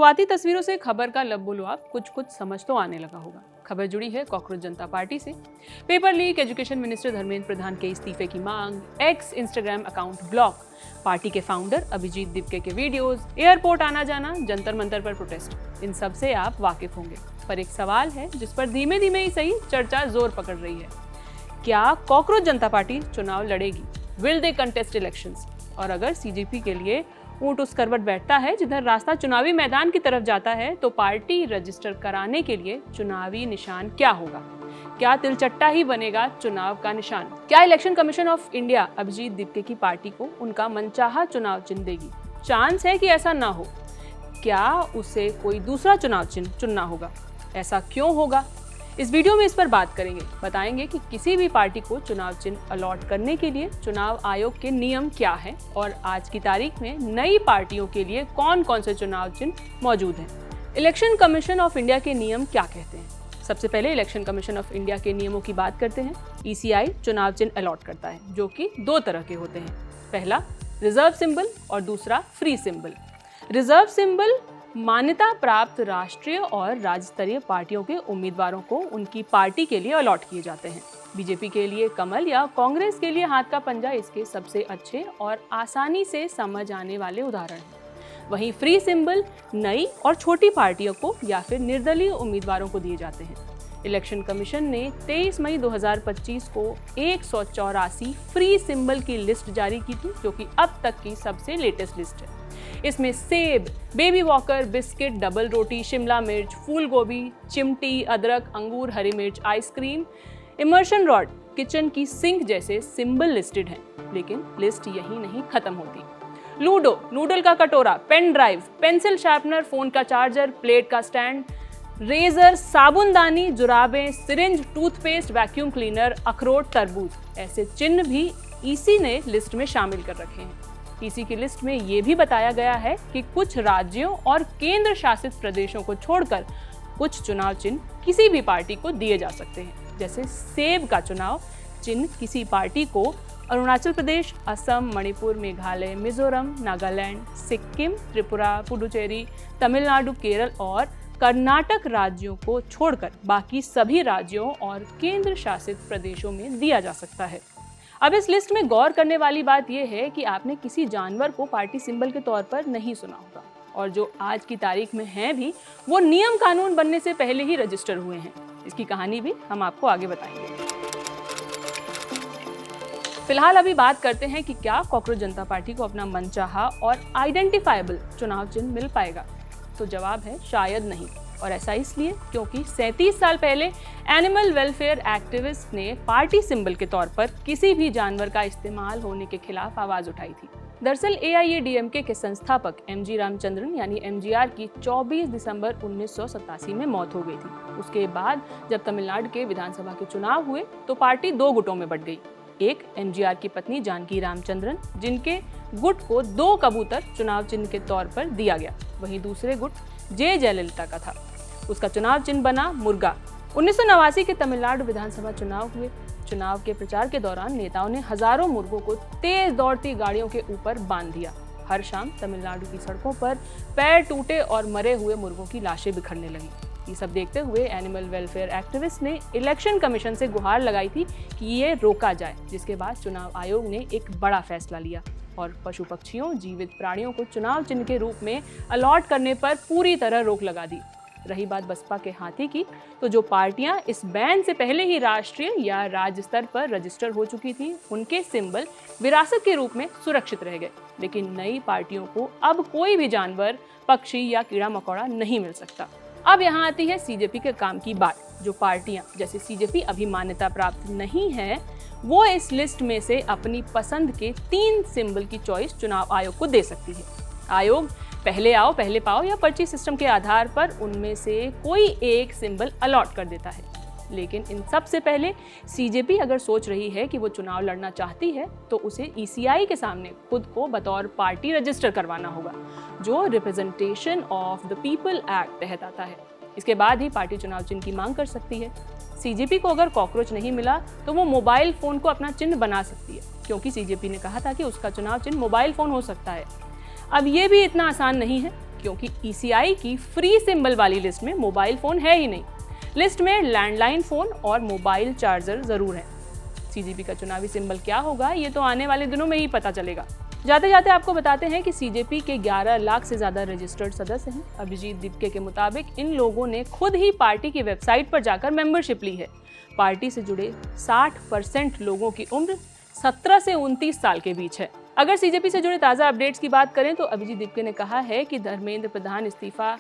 शुरुआती तस्वीरों से खबर का लबोलुआब कुछ समझ तो आने लगा होगा। खबर जुड़ी है कॉकरोच जनता पार्टी से। Paper leak, education minister Dharmendra Pradhan के इस्तीफे की मांग, X Instagram account block, party के फाउंडर अभिजीत दिपके के वीडियोस, एयरपोर्ट आना जाना, जंतर मंतर पर प्रोटेस्ट। इन सब से आप वाकिफ होंगे, पर एक सवाल है जिस पर धीमे धीमे ही सही चर्चा जोर पकड़ रही है। क्या कॉकरोच जनता पार्टी चुनाव लड़ेगी? Will they contest elections? और अगर सीजेपी के लिए ऊंट उस करवट बैठता है जिधर रास्ता चुनावी मैदान की तरफ जाता है, तो पार्टी रजिस्टर कराने के लिए चुनावी निशान क्या होगा? क्या तिलचट्टा ही बनेगा चुनाव का निशान? क्या election commission of India Abhijeet Dipke की पार्टी को उनका मनचाहा चुनाव चिन्ह देगी? चांस है कि ऐसा ना हो। क्या उसे कोई दूसरा चुनाव चिन्ह चुनना होगा? ऐसा क्यों होगा? इस वीडियो में इस पर बात करेंगे। बताएंगे कि किसी भी पार्टी को चुनाव चिन्ह अलॉट करने के लिए चुनाव आयोग के नियम क्या हैं और आज की तारीख में नई पार्टियों के लिए कौन कौन से चुनाव चिन्ह मौजूद हैं। इलेक्शन कमीशन ऑफ इंडिया के नियम क्या कहते हैं? सबसे पहले इलेक्शन कमीशन ऑफ इंडिया के नियमों की बात करते हैं। ईसीआई चुनाव चिन्ह अलॉट करता है, जो कि दो तरह के होते हैं। पहला रिजर्व सिंबल और दूसरा फ्री सिंबल। रिजर्व सिंबल मान्यता प्राप्त राष्ट्रीय और राज्य स्तरीय पार्टियों के उम्मीदवारों को उनकी पार्टी के लिए अलॉट किए जाते हैं। बीजेपी के लिए कमल या कांग्रेस के लिए हाथ का पंजा इसके सबसे अच्छे और आसानी से समझ आने वाले उदाहरण हैं। वहीं फ्री सिंबल नई और छोटी पार्टियों को या फिर निर्दलीय उम्मीदवारों को दिए जाते हैं। इलेक्शन कमीशन ने 23 मई 2025 को 184 फ्री सिंबल की लिस्ट जारी की थी, जो कि अब तक की सबसे लेटेस्ट लिस्ट है। इसमें सेब, बेबी वॉकर, बिस्किट, डबल रोटी, शिमला मिर्च, फूल गोभी, चिमटी, अदरक, अंगूर, हरी मिर्च, आइसक्रीम, इमर्शन रॉड, किचन की सिंक जैसे सिंबल लिस्टेड हैं। लेकिन लिस्ट यहीं नहीं खत्म होती। लूडो, नूडल का कटोरा, pen drive, pencil sharpener, phone का चार्जर, प्लेट का स्टैंड, रेजर, साबुनदानी, जुराबें, सिरिंज, टूथपेस्ट, वैक्यूम क्लीनर, अखरोट, तरबूज, ऐसे चिन्ह भी ईसी ने लिस्ट में शामिल कर रखे हैं। ईसी की लिस्ट में ये भी बताया गया है कि कुछ राज्यों और केंद्र शासित प्रदेशों को छोड़कर कुछ चुनाव चिन्ह किसी भी पार्टी को दिए जा सकते हैं। जैसे सेब का चुनाव चिन्ह किसी पार्टी को अरुणाचल प्रदेश, असम, मणिपुर, मेघालय, मिजोरम, नागालैंड, सिक्किम, त्रिपुरा, पुडुचेरी, तमिलनाडु, केरल और कर्नाटक राज्यों को छोड़कर बाकी सभी राज्यों और केंद्र शासित प्रदेशों में दिया जा सकता है। अब इस लिस्ट में गौर करने वाली बात यह है कि आपने किसी जानवर को पार्टी सिंबल के तौर पर नहीं सुना होगा, और जो आज की तारीख में हैं भी वो नियम कानून बनने से पहले ही रजिस्टर हुए हैं। इसकी कहानी भी हम आपको आगे बताएंगे। फिलहाल अभी बात करते हैं कि क्या कॉकरोच जनता पार्टी को अपना मनचाहा और आइडेंटिफाइबल चुनाव चिन्ह मिल पाएगा? तो जवाब है शायद नहीं, और ऐसा इसलिए क्योंकि 37 साल पहले एनिमल वेलफेयर एक्टिविस्ट ने पार्टी सिंबल के तौर पर किसी भी जानवर का इस्तेमाल होने के खिलाफ आवाज उठाई थी। दरअसल एआईएडीएमके के संस्थापक एमजी रामचंद्रन यानी एमजीआर की 24 दिसंबर 1987 में मौत हो गई थी। उसके बाद जब तमिलनाडु के विधानसभा के चुनाव हुए तो पार्टी दो गुटों में बंट गई। एक एमजीआर की पत्नी जानकी रामचंद्रन, जिनके गुट को 2 कबूतर चुनाव चिन्ह के तौर पर दिया गया, वहीं दूसरे गुट जे जयललिता का था। उसका चुनाव चिन्ह बना मुर्गा। 1989 के तमिलनाडु विधानसभा चुनाव हुए। चुनाव के प्रचार के दौरान नेताओं ने हजारों मुर्गों को तेज दौड़ती गाड़ियों के ऊपर बांध दिया। हर शाम तमिलनाडु की सड़कों पर पैर टूटे और मरे हुए मुर्गों की लाशें बिखरने लगी। ये सब देखते हुए एनिमल वेलफेयर एक्टिविस्ट ने इलेक्शन कमीशन से गुहार लगाई थी कि ये रोका जाए, जिसके बाद चुनाव आयोग ने एक बड़ा फैसला लिया और पशु पक्षियों, जीवित प्राणियों को चुनाव चिन्ह के रूप में अलॉट करने पर पूरी तरह रोक लगा दी। रही बात बसपा के हाथी की, तो जो पार्टियां इस बैन से पहले ही राष्ट्रीय या राज्य स्तर पर रजिस्टर हो चुकी थी, उनके सिंबल विरासत के रूप में सुरक्षित रह गए। लेकिन नई पार्टियों को अब कोई भी जानवर, पक्षी या कीड़ा मकोड़ा नहीं मिल सकता। अब यहाँ आती है सीजेपी के काम की बात। जो पार्टियां जैसे सीजेपी अभी मान्यता प्राप्त नहीं है, वो इस लिस्ट में से अपनी पसंद के 3 सिंबल की चॉइस चुनाव आयोग को दे सकती है। आयोग पहले आओ पहले पाओ या पर्ची सिस्टम के आधार पर उनमें से कोई एक सिंबल अलॉट कर देता है। लेकिन इन सब से पहले सीजेपी अगर सोच रही है कि वो चुनाव लड़ना चाहती है, तो उसे ईसीआई के सामने खुद को बतौर पार्टी रजिस्टर करवाना होगा, जो representation of the people act तहत आता है। इसके बाद ही पार्टी चुनाव चिन्ह की मांग कर सकती है। सीजेपी को अगर कॉकरोच नहीं मिला तो वो मोबाइल फोन को अपना चिन्ह बना सकती है, क्योंकि सीजेपी ने कहा था कि उसका चुनाव चिन्ह मोबाइल फोन हो सकता है। अब ये भी इतना आसान नहीं है, क्योंकि ईसीआई की फ्री सिंबल वाली लिस्ट में मोबाइल फोन है ही नहीं। लिस्ट में लैंडलाइन फोन और मोबाइल चार्जर जरूर है। सीजेपी का चुनावी सिंबल क्या होगा ये तो आने वाले दिनों में ही पता चलेगा। जाते जाते आपको बताते हैं कि सीजेपी के 11 लाख से ज्यादा रजिस्टर्ड सदस्य हैं। अभिजीत दीपके के मुताबिक इन लोगों ने खुद ही पार्टी की वेबसाइट पर जाकर मेंबरशिप ली है। पार्टी से जुड़े 60% लोगों की उम्र 17 से 29 साल के बीच है। अगर सीजेपी से जुड़े ताज़ा अपडेट्स की बात करें तो अभिजीत दीपके ने कहा है कि धर्मेंद्र प्रधान इस्तीफा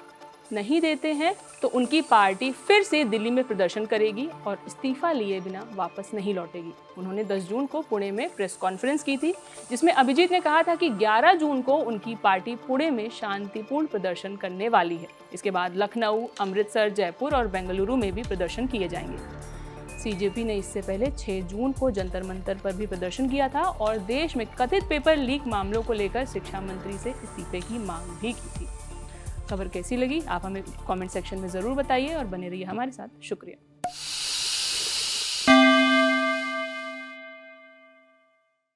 नहीं देते हैं तो उनकी पार्टी फिर से दिल्ली में प्रदर्शन करेगी और इस्तीफा लिए बिना वापस नहीं लौटेगी। उन्होंने 10 जून को पुणे में प्रेस कॉन्फ्रेंस की थी, जिसमें अभिजीत ने कहा था कि 11 जून को उनकी पार्टी पुणे में शांतिपूर्ण प्रदर्शन करने वाली है। इसके बाद लखनऊ, अमृतसर, जयपुर और बेंगलुरु में भी प्रदर्शन किए जाएंगे। सीजेपी ने इससे पहले 6 जून को जंतर मंतर पर भी प्रदर्शन किया था और देश में कथित पेपर लीक मामलों को लेकर शिक्षा मंत्री से इस्तीफे की मांग भी की थी। खबर कैसी लगी आप हमें कमेंट सेक्शन में ज़रूर बताइए और बने रहिए हमारे साथ। शुक्रिया।